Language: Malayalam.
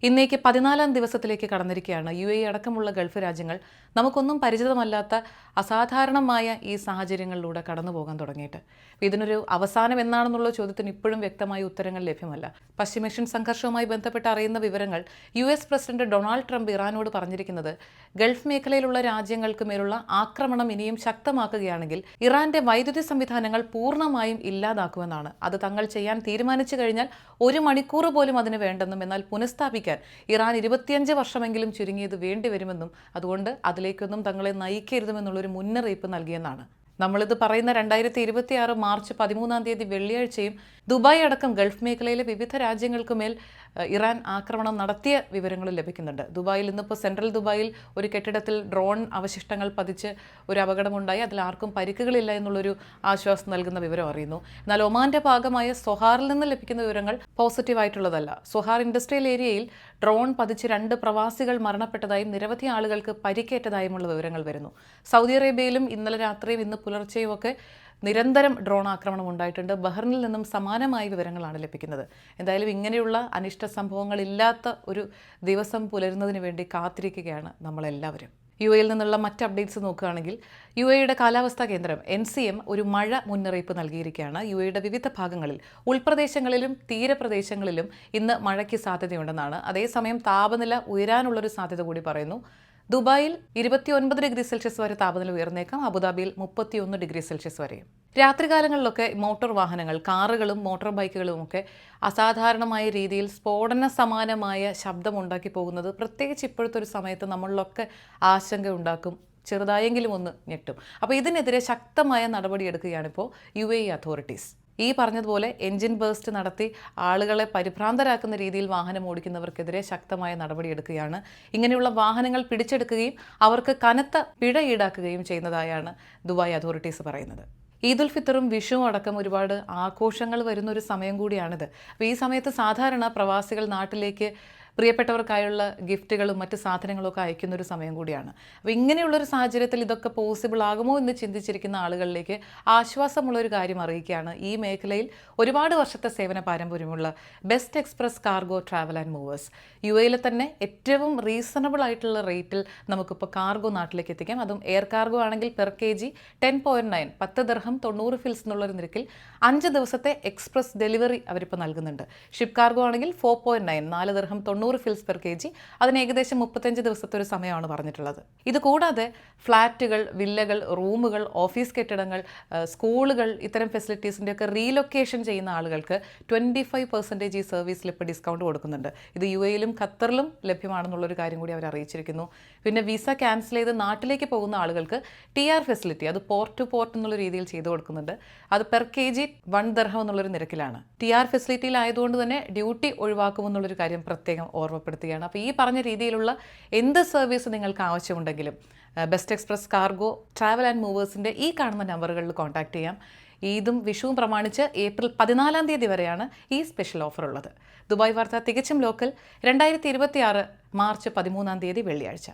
ഇന്നേക്ക് 14-ാം ദിവസത്തിലേക്ക് കടന്നിരിക്കുകയാണ്. UAE അടക്കമുള്ള ഗൾഫ് രാജ്യങ്ങൾ നമുക്കൊന്നും പരിചിതമല്ലാത്ത അസാധാരണമായ ഈ സാഹചര്യങ്ങളിലൂടെ കടന്നു പോകാൻ തുടങ്ങിയിട്ട്. ഇതിനൊരു അവസാനം എന്നാണെന്നുള്ള ചോദ്യത്തിന് ഇപ്പോഴും വ്യക്തമായ ഉത്തരങ്ങൾ ലഭ്യമല്ല. പശ്ചിമേഷ്യൻ സംഘർഷവുമായി ബന്ധപ്പെട്ട് അറിയുന്ന വിവരങ്ങൾ US പ്രസിഡന്റ് ഡൊണാൾഡ് ട്രംപ് ഇറാനോട് പറഞ്ഞിരിക്കുന്നത് ഗൾഫ് മേഖലയിലുള്ള രാജ്യങ്ങൾക്ക് മേലുള്ള ആക്രമണം ഇനിയും ശക്തമാക്കുകയാണെങ്കിൽ ഇറാന്റെ വൈദ്യുതി സംവിധാനങ്ങൾ പൂർണ്ണമായും ഇല്ലാതാക്കുമെന്നാണ്. അത് തങ്ങൾ ചെയ്യാൻ തീരുമാനിച്ചു കഴിഞ്ഞാൽ 1 മണിക്കൂർ പോലും അതിന് വേണ്ടെന്നും എന്നാൽ പുനഃസ്ഥാപിക്കാൻ ഇറാൻ 25 വർഷമെങ്കിലും ചുരുങ്ങിയത് വേണ്ടിവരുമെന്നും അതുകൊണ്ട് അതിലേക്കൊന്നും തങ്ങളെ നയിക്കരുതുമെന്നുള്ളൊരു മുന്നറിയിപ്പ് നൽകിയെന്നാണ്. നമ്മളിത് പറയുന്ന 2026 മാർച്ച് 13-ാം തീയതി വെള്ളിയാഴ്ചയും ദുബായ് അടക്കം ഗൾഫ് മേഖലയിലെ വിവിധ രാജ്യങ്ങൾക്കുമേൽ ഇറാൻ ആക്രമണം നടത്തിയ വിവരങ്ങൾ ലഭിക്കുന്നുണ്ട്. ദുബായിൽ ഇന്നിപ്പോൾ സെൻട്രൽ ദുബായിൽ ഒരു കെട്ടിടത്തിൽ ഡ്രോൺ അവശിഷ്ടങ്ങൾ പതിച്ച് ഒരു അപകടമുണ്ടായി. അതിൽ ആർക്കും പരിക്കുകളില്ല എന്നുള്ളൊരു ആശ്വാസം നൽകുന്ന വിവരം അറിയുന്നു. എന്നാൽ ഒമാന്റെ ഭാഗമായ സൊഹാറിൽ നിന്ന് ലഭിക്കുന്ന വിവരങ്ങൾ പോസിറ്റീവായിട്ടുള്ളതല്ല. സൊഹാർ ഇൻഡസ്ട്രിയൽ ഏരിയയിൽ ഡ്രോൺ പതിച്ച് 2 പ്രവാസികൾ മരണപ്പെട്ടതായും നിരവധി ആളുകൾക്ക് പരിക്കേറ്റതായുമുള്ള വിവരങ്ങൾ വരുന്നു. സൗദി അറേബ്യയിലും ഇന്നലെ രാത്രിയും ഇന്ന് പുലർച്ചെയും ഒക്കെ നിരന്തരം ഡ്രോൺ ആക്രമണം ഉണ്ടായിട്ടുണ്ട്. ബഹ്റിനിൽ നിന്നും സമാനമായ വിവരങ്ങളാണ് ലഭിക്കുന്നത്. എന്തായാലും ഇങ്ങനെയുള്ള അനിഷ്ട സംഭവങ്ങളില്ലാത്ത ഒരു ദിവസം പുലരുന്നതിന് വേണ്ടി കാത്തിരിക്കുകയാണ് നമ്മളെല്ലാവരും. UAEയിൽ നിന്നുള്ള മറ്റ് അപ്ഡേറ്റ്സ് നോക്കുകയാണെങ്കിൽ UAEയുടെ കാലാവസ്ഥാ കേന്ദ്രം NCM ഒരു മഴ മുന്നറിയിപ്പ് നൽകിയിരിക്കുകയാണ്. UAEയുടെ വിവിധ ഭാഗങ്ങളിൽ ഉൾപ്രദേശങ്ങളിലും തീരപ്രദേശങ്ങളിലും ഇന്ന് മഴയ്ക്ക് സാധ്യതയുണ്ടെന്നാണ്. അതേസമയം താപനില ഉയരാനുള്ളൊരു സാധ്യത കൂടി പറയുന്നു. ദുബായിൽ 29 ഡിഗ്രി സെൽഷ്യസ് വരെ താപനില ഉയർന്നേക്കാം. അബുദാബിയിൽ 31 ഡിഗ്രി സെൽഷ്യസ് വരെയും. രാത്രികാലങ്ങളിലൊക്കെ മോട്ടോർ വാഹനങ്ങൾ, കാറുകളും മോട്ടോർ ബൈക്കുകളും ഒക്കെ അസാധാരണമായ രീതിയിൽ സ്ഫോടന സമാനമായ ശബ്ദമുണ്ടാക്കി പോകുന്നത് പ്രത്യേകിച്ച് ഇപ്പോഴത്തെ ഒരു സമയത്ത് നമ്മളിലൊക്കെ ആശങ്ക ഉണ്ടാക്കും, ചെറുതായെങ്കിലും ഒന്ന് ഞെട്ടും. അപ്പോൾ ഇതിനെതിരെ ശക്തമായ നടപടിയെടുക്കുകയാണിപ്പോൾ UAE അതോറിറ്റീസ്. ഈ പറഞ്ഞതുപോലെ എൻജിൻ ബേസ്റ്റ് നടത്തി ആളുകളെ പരിഭ്രാന്തരാക്കുന്ന രീതിയിൽ വാഹനം ഓടിക്കുന്നവർക്കെതിരെ ശക്തമായ നടപടിയെടുക്കുകയാണ്. ഇങ്ങനെയുള്ള വാഹനങ്ങൾ പിടിച്ചെടുക്കുകയും അവർക്ക് കനത്ത പിഴ ഈടാക്കുകയും ചെയ്യുന്നതായാണ് ദുബായ് അതോറിറ്റീസ് പറയുന്നത്. ഈദുൽ ഫിത്തറും വിഷുവും അടക്കം ഒരുപാട് ആഘോഷങ്ങൾ വരുന്നൊരു സമയം കൂടിയാണിത്. അപ്പോൾ ഈ സമയത്ത് സാധാരണ പ്രവാസികൾ നാട്ടിലേക്ക് പ്രിയപ്പെട്ടവർക്കായുള്ള ഗിഫ്റ്റുകളും മറ്റ് സാധനങ്ങളൊക്കെ അയക്കുന്നൊരു സമയം കൂടിയാണ്. അപ്പോൾ ഇങ്ങനെയുള്ളൊരു സാഹചര്യത്തിൽ ഇതൊക്കെ പോസിബിൾ ആകുമോ എന്ന് ചിന്തിച്ചിരിക്കുന്ന ആളുകളിലേക്ക് ആശ്വാസമുള്ളൊരു കാര്യം അറിയിക്കുകയാണ്. ഈ മേഖലയിൽ ഒരുപാട് വർഷത്തെ സേവന പാരമ്പര്യമുള്ള Best Express Cargo Travel and Movers UAEയിലെ തന്നെ ഏറ്റവും റീസണബിൾ ആയിട്ടുള്ള റേറ്റിൽ നമുക്കിപ്പോൾ കാർഗോ നാട്ടിലേക്ക് എത്തിക്കാം. അതും എയർ കാർഗോ ആണെങ്കിൽ പെർ kg 10.9 10 ദിർഹം 90 ഫിൽസ് എന്നുള്ളൊരു നിരക്കിൽ 5 ദിവസത്തെ എക്സ്പ്രസ് ഡെലിവറി അവരിപ്പോൾ നൽകുന്നുണ്ട്. ഷിപ്പ് കാർഗോ ആണെങ്കിൽ 4.9 4 ദിർഹം 90 ഫിൽസ് പെർ kg. അതിന് ഏകദേശം 35 ദിവസത്തെ ഒരു സമയമാണ് പറഞ്ഞിട്ടുള്ളത്. ഇത് കൂടാതെ ഫ്ലാറ്റുകൾ, വില്ലകൾ, റൂമുകൾ, ഓഫീസ് കെട്ടിടങ്ങൾ, സ്കൂളുകൾ ഇത്തരം ഫെസിലിറ്റീസിൻ്റെ ഒക്കെ റീലൊക്കേഷൻ ചെയ്യുന്ന ആളുകൾക്ക് 25% ഈ സർവീസിൽ ഇപ്പോൾ ഡിസ്കൗണ്ട് കൊടുക്കുന്നുണ്ട്. ഇത് UAEയിലും ഖത്തറിലും ലഭ്യമാണെന്നുള്ളൊരു കാര്യം കൂടി അവർ അറിയിച്ചിരിക്കുന്നു. പിന്നെ വിസ ക്യാൻസൽ ചെയ്ത് നാട്ടിലേക്ക് പോകുന്ന ആളുകൾക്ക് TR ഫെസിലിറ്റി അത് പോർട്ട് ടു പോർട്ട് എന്നുള്ള രീതിയിൽ ചെയ്തു കൊടുക്കുന്നുണ്ട്. അത് പെർ kg 1 ദിർഹം എന്നുള്ളൊരു നിരക്കിലാണ്. TR ഫെസിലിറ്റിയിലായതുകൊണ്ട് തന്നെ ഡ്യൂട്ടി ഒഴിവാക്കുമെന്നുള്ളൊരു കാര്യം പ്രത്യേകം ഓർമ്മപ്പെടുത്തുകയാണ്. അപ്പോൾ ഈ പറഞ്ഞ രീതിയിലുള്ള എന്ത് സർവീസ് നിങ്ങൾക്ക് ആവശ്യമുണ്ടെങ്കിലും Best Express Cargo Travel and മൂവേഴ്സിൻ്റെ ഈ കാണുന്ന നമ്പറുകളിൽ കോൺടാക്ട് ചെയ്യാം. ഈദും വിഷുവും പ്രമാണിച്ച് ഏപ്രിൽ 14-ാം തീയതി വരെയാണ് ഈ സ്പെഷ്യൽ ഓഫർ ഉള്ളത്. ദുബായ് വാർത്ത തികച്ചും ലോക്കൽ 2026 മാർച്ച് 13-ാം തീയതി വെള്ളിയാഴ്ച.